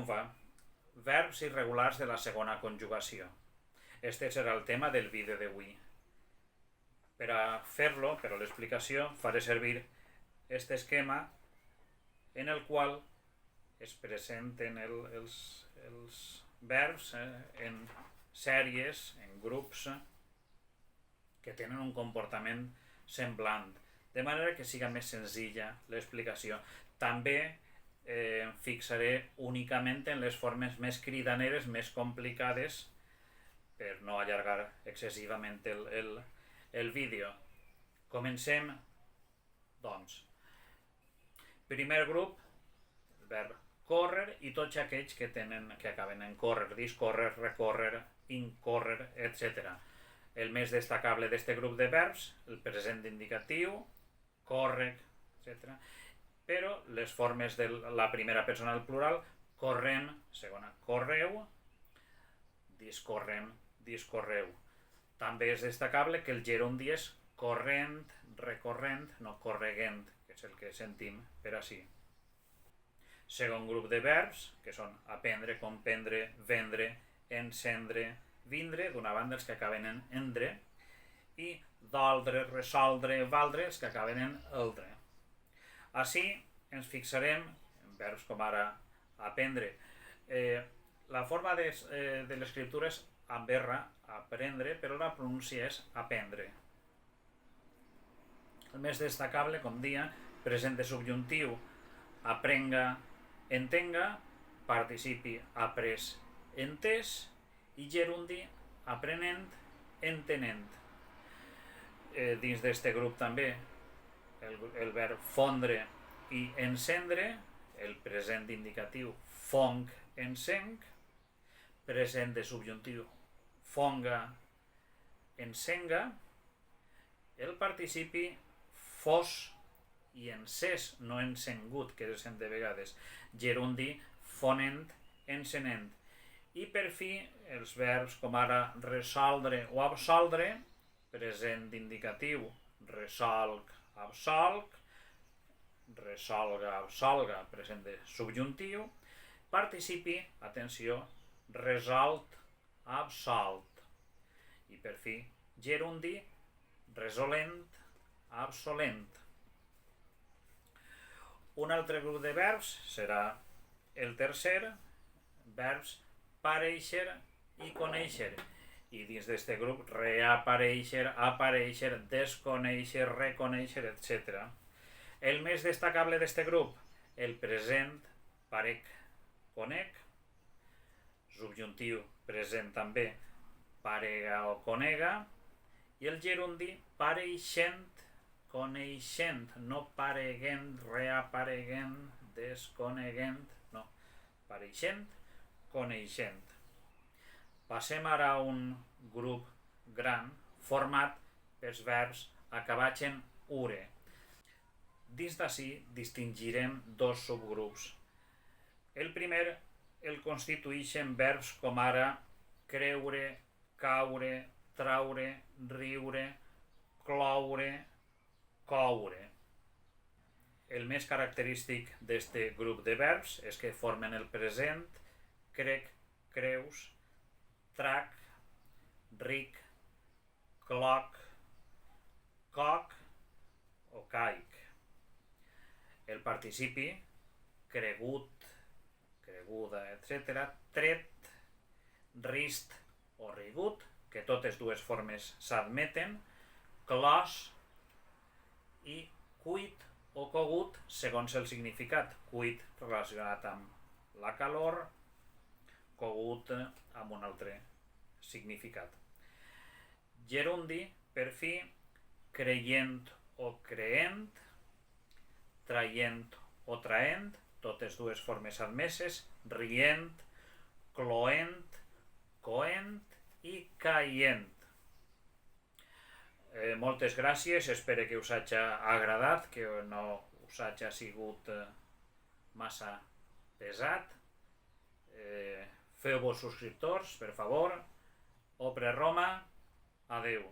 Triomfa. Verbs irregulars de la segona conjugació. Este serà el tema del vídeo d'avui. Per a fer-lo, per a l'explicació, faré servir aquest esquema en el qual es presenten els verbs en sèries, en grups, que tenen un comportament semblant, de manera que siga més senzilla l'explicació. També em fixaré únicament en les formes més cridaneres, més complicades, per no allargar excessivament el vídeo. Comencem, doncs. Primer grup, el verb córrer i tots aquells que acaben en córrer, discórrer, recórrer, incórrer, etc. El més destacable d'aquest grup de verbs, el present indicatiu, córrec, etc. Però les formes de la primera persona del plural, correm, segona, correu, discorrem, discorreu. També és destacable que el gerundi és corrent, recorrent, no correguent, que és el que sentim per ací. Segon grup de verbs, que són aprendre, comprendre, vendre, encendre, vindre, d'una banda els que acaben en endre, i doldre, resoldre, valdre, els que acaben en eldre. Així ens fixarem en verbs com ara aprendre. La forma de l'escriptura és amb R, aprendre, però la pronúncia és aprendre. El més destacable, com dia, present de subjuntiu, aprenga, entenga, participi après, entès, i gerundi, aprenent, entenent. Dins d'aquest grup també el verb fondre i encendre, el present indicatiu fonc, encenc, present de subjuntiu fonga, encenga, el participi fos i encès, no encengut, que es sent de vegades, gerundi fonent, encenent. I per fi els verbs com ara resoldre o absoldre, present indicatiu resolc, absolc, resolga, absolga, present de subjuntiu, participi, atenció, resolt, absolt. I per fi gerundi, resolent, absolent. Un altre grup de verbs serà el tercer, verbs parèixer i conèixer. I dins d'aquest grup reaparèixer, aparèixer, desconèixer, reconèixer, etc. El més destacable d'aquest grup, el present parec, conec, subjuntiu present també parega o conega, i el gerundi pareixent, coneixent, no pareguent, reapareguent, desconeguent, no, pareixent, coneixent. Passem ara a un grup gran format pels verbs acabats en ure. Dins d'ací distingirem dos subgrups. El primer el constitueixen verbs com ara creure, caure, traure, riure, cloure, coure. El més característic d'aquest grup de verbs és que formen el present, crec, creus, trac, ric, cloc, coc o caic. El participi, cregut, creguda, etc., tret, rist o rigut, que totes dues formes s'admeten, clos i cuit o cogut segons el significat. Cuit relacionat amb la calor, cogut amb un altre significat. Gerundi, per fi, creient o creent, traient o traent, totes dues formes admeses, rient, cloent, coent i caient. Moltes gràcies, espero que us hagi agradat, que no us hagi sigut massa pesat. Feu-vos subscriptors, per favor. Opre Roma. Adeu.